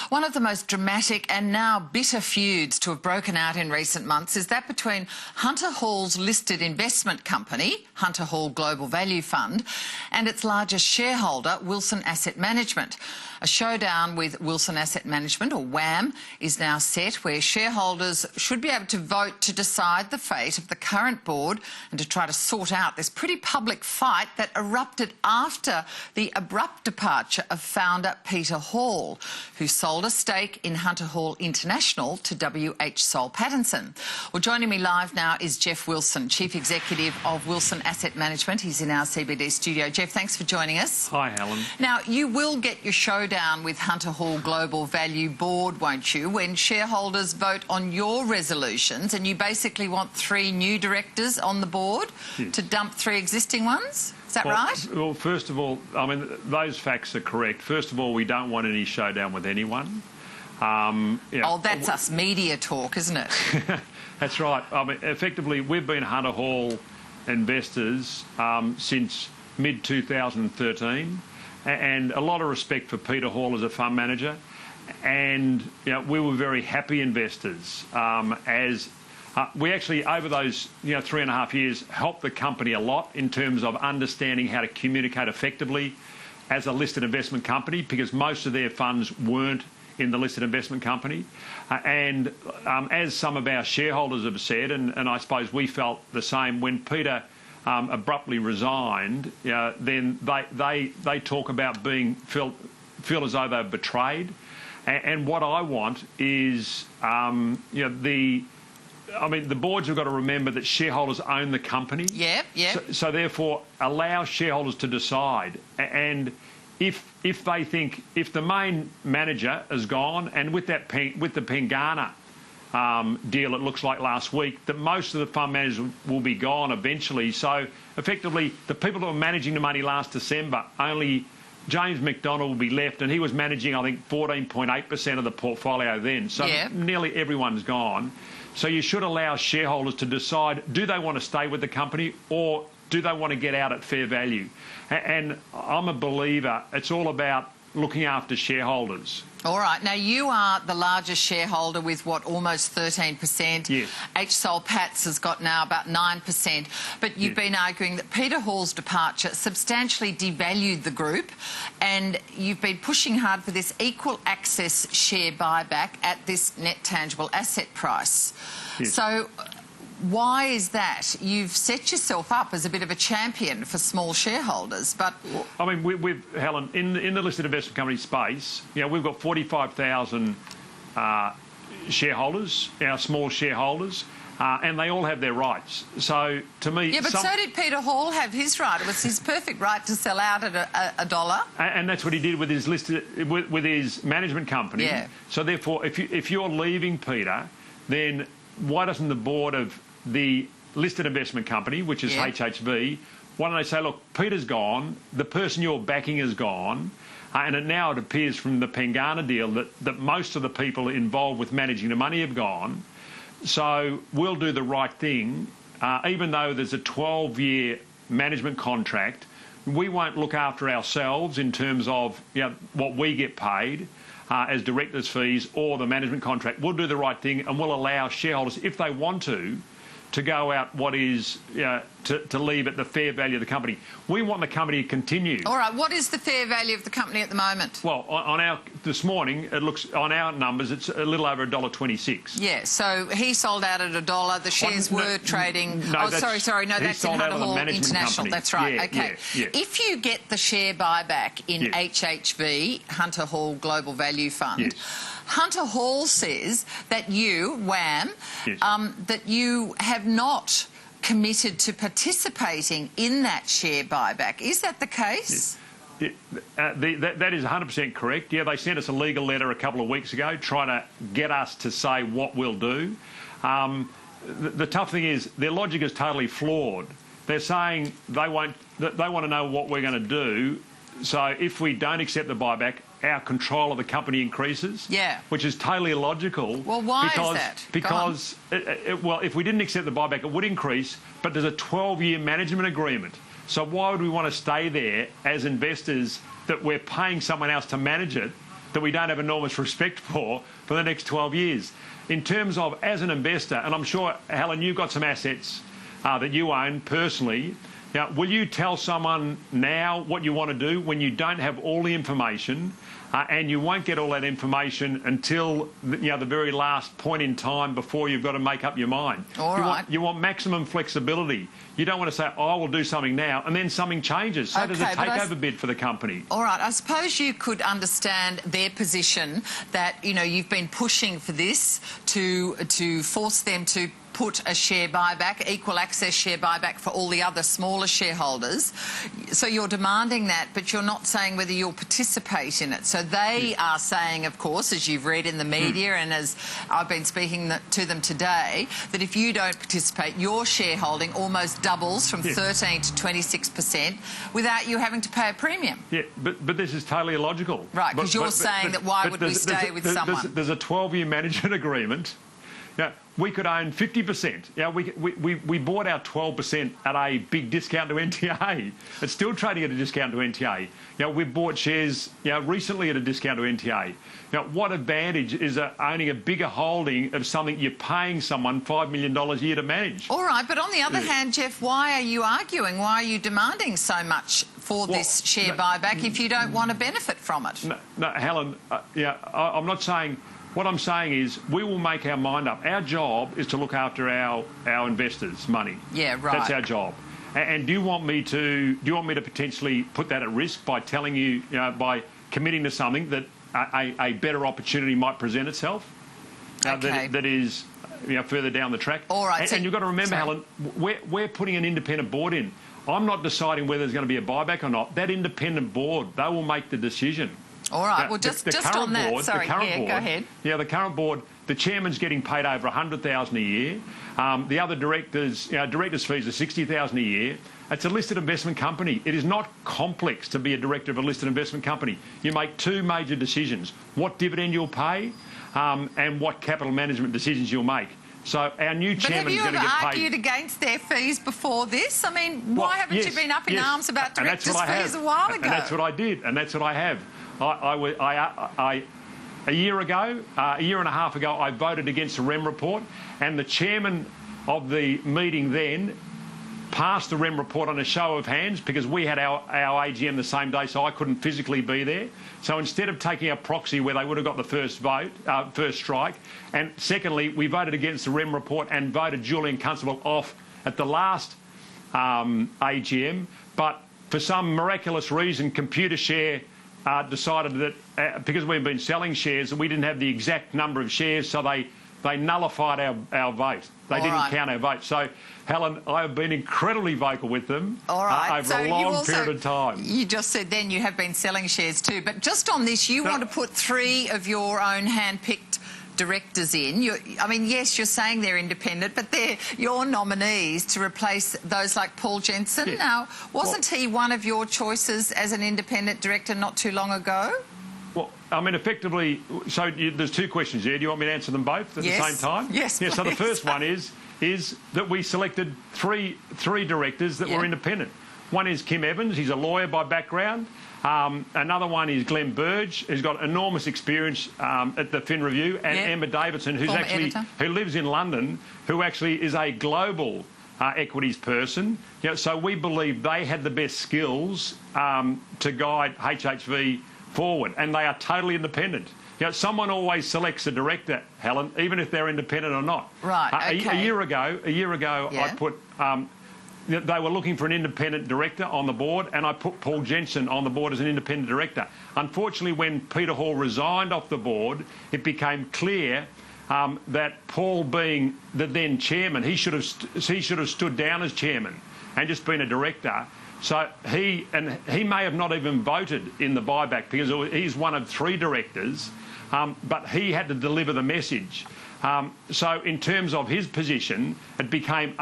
One of the most dramatic and now bitter feuds to have broken out in recent months is that between Hunter Hall's listed investment company, Hunter Hall Global Value Fund, and its largest shareholder, Wilson Asset Management. A showdown with Wilson Asset Management, or WAM, is now set, where shareholders should be able to vote to decide the fate of the current board and to try to sort out this pretty public fight that erupted after the abrupt departure of founder Peter Hall, who sold a stake in Hunter Hall International to W.H. Soul Pattinson. Well, joining me live now is Geoff Wilson, Chief Executive of Wilson Asset Management. He's in our CBD studio. Geoff, thanks for joining us. Hi, Helen. Now, you will get your showdown with Hunter Hall Global Value Board, won't you, when shareholders vote on your resolutions, and you basically want 3 new directors on the board to dump 3 existing ones? Is that right? Well, first of all, I mean, those facts are correct. First of all, we don't want any showdown with anyone. Oh, that's us media talk, isn't it? That's right. I mean, effectively, we've been Hunter Hall investors since mid-2013, and a lot of respect for Peter Hall as a fund manager. And we were very happy investors as we actually, over those 3.5 years, helped the company a lot in terms of understanding how to communicate effectively as a listed investment company, because most of their funds weren't in the listed investment company. And as some of our shareholders have said, and I suppose we felt the same, when Peter abruptly resigned, then they talk about feel as though they're betrayed. And what I want is, the boards have got to remember that shareholders own the company. Yeah. So therefore, allow shareholders to decide. And if they think, if the main manager is gone, and with the Pengana deal, it looks like last week, that most of the fund managers will be gone eventually. So effectively, the people that were managing the money last December, only James McDonald will be left, and he was managing, I think, 14.8% of the portfolio then. So nearly everyone's gone. So you should allow shareholders to decide, do they want to stay with the company or do they want to get out at fair value? And I'm a believer, it's all about looking after shareholders. All right. Now, you are the largest shareholder with, what, almost 13%. Yes. H. Soul Patts has got now about 9%. But you've been arguing that Peter Hall's departure substantially devalued the group, and you've been pushing hard for this equal access share buyback at this net tangible asset price. Yes. So why is that? You've set yourself up as a bit of a champion for small shareholders, but... Well, I mean, we've Helen, in the listed investment company space, we've got 45,000 shareholders, our small shareholders, and they all have their rights. So, to me... Yeah, but so did Peter Hall have his right. It was his perfect right to sell out at a dollar. And that's what he did with his with his management company. Yeah. So, therefore, if you're leaving, Peter, then why doesn't the board of the listed investment company, which is HHV, why don't they say, look, Peter's gone, the person you're backing is gone, and now it appears from the Pengana deal that most of the people involved with managing the money have gone. So we'll do the right thing. Even though there's a 12-year management contract, we won't look after ourselves in terms of what we get paid as directors' fees or the management contract. We'll do the right thing, and we'll allow shareholders, if they want to go out what is, to leave at the fair value of the company. We want the company to continue. All right, what is the fair value of the company at the moment? Well, this morning, it looks, on our numbers, it's a little over $1.26. Yeah, so he sold out at $1. The shares were trading... No, that's in Hunter Hall International. That's right, okay. Yeah. If you get the share buyback in HHV, Hunter Hall Global Value Fund, Hunter Hall says that you, WAM, that you have not committed to participating in that share buyback. Is that the case? Yes. That is 100% correct. Yeah, they sent us a legal letter a couple of weeks ago trying to get us to say what we'll do. The tough thing is their logic is totally flawed. They're saying they want to know what we're going to do. So if we don't accept the buyback, our control of the company increases. Yeah. Which is totally illogical. Well, why is that? Because, well, if we didn't accept the buyback, it would increase, but there's a 12-year management agreement. So why would we want to stay there as investors that we're paying someone else to manage it that we don't have enormous respect for the next 12 years. In terms of, as an investor, and I'm sure, Helen, you've got some assets that you own personally. Now, will you tell someone now what you want to do when you don't have all the information, and you won't get all that information until the very last point in time before you've got to make up your mind? You want maximum flexibility. You don't want to say, oh, I will do something now, and then something changes. So does a takeover bid for the company. All right. I suppose you could understand their position that, you've been pushing for this to force them to put a share buyback, equal access share buyback for all the other smaller shareholders. So you're demanding that, but you're not saying whether you'll participate in it. So they are saying, of course, as you've read in the media and as I've been speaking to them today, that if you don't participate, your shareholding almost doubles from 13 to 26% without you having to pay a premium. Yeah, but this is totally illogical. Right, because you're saying that why would we stay with someone? There's a 12-year management agreement. Yeah, we could own 50%. Yeah, we bought our 12% at a big discount to NTA. It's still trading at a discount to NTA. We've bought shares recently at a discount to NTA. What advantage is owning a bigger holding of something you're paying someone $5 million a year to manage? All right, but on the other hand, Geoff, why are you arguing? Why are you demanding so much for this share buyback if you don't want to benefit from it? No, Helen, I'm not saying... What I'm saying is we will make our mind up. Our job is to look after our investors' money. Yeah, right. That's our job. And do you want me to potentially put that at risk by telling you, by committing to something that a better opportunity might present itself? That is further down the track. All right. And you've got to remember, Helen, we're putting an independent board in. I'm not deciding whether there's going to be a buyback or not. That independent board, they will make the decision. All right, well, just on that, go ahead. Yeah, the current board, the chairman's getting paid over $100,000 a year. The other directors, directors' fees are $60,000 a year. It's a listed investment company. It is not complex to be a director of a listed investment company. You make two major decisions: what dividend you'll pay, and what capital management decisions you'll make. So our new chairman is going to get paid. But have you ever argued against their fees before this? I mean, why haven't you been up in arms about directors' fees a while ago? And that's what I did, and that's what I have. A year ago, a year and a half ago, I voted against the REM report, and the chairman of the meeting then passed the REM report on a show of hands because we had our AGM the same day, so I couldn't physically be there. So instead of taking a proxy where they would have got the first vote, first strike, and secondly, we voted against the REM report and voted Julian Constable off at the last AGM, but for some miraculous reason, Computershare decided that because we've been selling shares, that we didn't have the exact number of shares, so they nullified our vote. They didn't count our vote. So, Helen, I have been incredibly vocal with them over a long period of time. You just said then you have been selling shares too. But just on this, you want to put 3 of your own hand-picked directors in. Yes, you're saying they're independent, but they're your nominees to replace those like Paul Jensen. Yeah. Now, wasn't he one of your choices as an independent director not too long ago? Well, effectively, so there's 2 questions here. Do you want me to answer them both at the same time? Yes, please. So the first one is that we selected three directors that were independent. One is Kim Evans. He's a lawyer by background. Another one is Glenn Burge, who's got enormous experience at the Fin Review, and Emma Davidson, who lives in London, who actually is a global equities person. So we believe they had the best skills to guide HHV forward, and they are totally independent. Someone always selects a director, Helen, even if they're independent or not. Right. A year ago, I put. They were looking for an independent director on the board, and I put Paul Jensen on the board as an independent director. Unfortunately, when Peter Hall resigned off the board, it became clear that Paul, being the then chairman, he should have stood down as chairman and just been a director. So he may have not even voted in the buyback because he's one of 3 directors, but he had to deliver the message. So in terms of his position, it became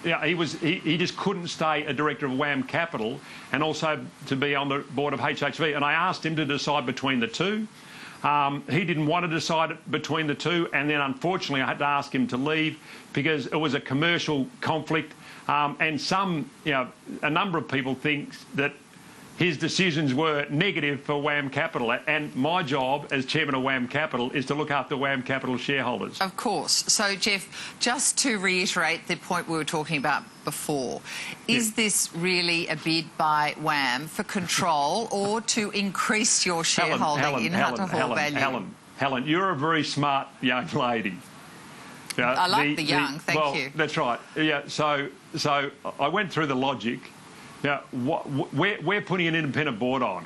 he just couldn't stay a director of WAM Capital and also to be on the board of HHV. And I asked him to decide between the 2. He didn't want to decide between the 2, and then unfortunately I had to ask him to leave because it was a commercial conflict. And a number of people think that his decisions were negative for WAM Capital, and my job as chairman of WAM Capital is to look after WAM Capital shareholders. Of course. So, Geoff, just to reiterate the point we were talking about before, is this really a bid by WAM for control or to increase your shareholding in Hunter Hall Value? Helen, you're a very smart young lady. I like the young, thank you. That's right. Yeah, so I went through the logic. Now, we're putting an independent board on.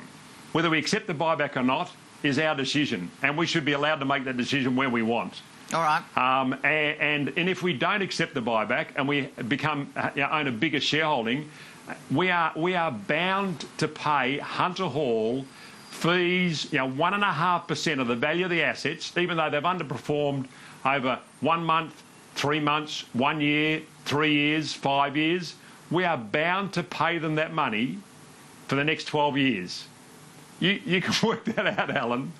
Whether we accept the buyback or not is our decision, and we should be allowed to make that decision when we want. All right. And if we don't accept the buyback and we own a bigger shareholding, we are bound to pay Hunter Hall fees, 1.5% of the value of the assets, even though they've underperformed over 1 month, 3 months, 1 year, 3 years, 5 years. We are bound to pay them that money for the next 12 years. You can work that out, Alan.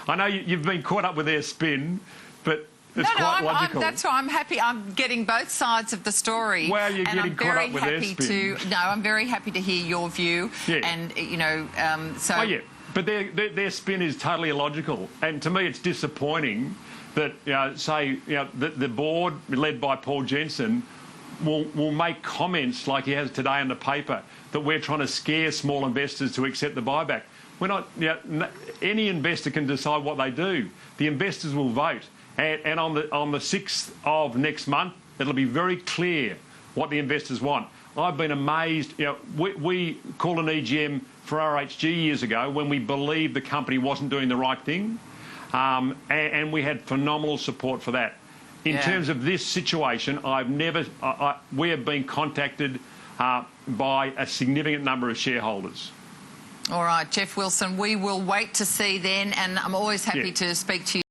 I know you've been caught up with their spin, but it's quite logical. That's why I'm happy. I'm getting both sides of the story. Well, you're getting caught up with their spin. I'm very happy to hear your view. Yeah. And, so... Oh, yeah. But their spin is totally illogical. And to me, it's disappointing that, the board, led by Paul Jensen, will make comments like he has today in the paper that we're trying to scare small investors to accept the buyback. We're not. Any investor can decide what they do. The investors will vote, and on the 6th of next month, it'll be very clear what the investors want. I've been amazed. We called an EGM for RHG years ago when we believed the company wasn't doing the right thing, and we had phenomenal support for that. In terms of this situation, we have been contacted by a significant number of shareholders. All right, Geoff Wilson, we will wait to see then, and I'm always happy to speak to you.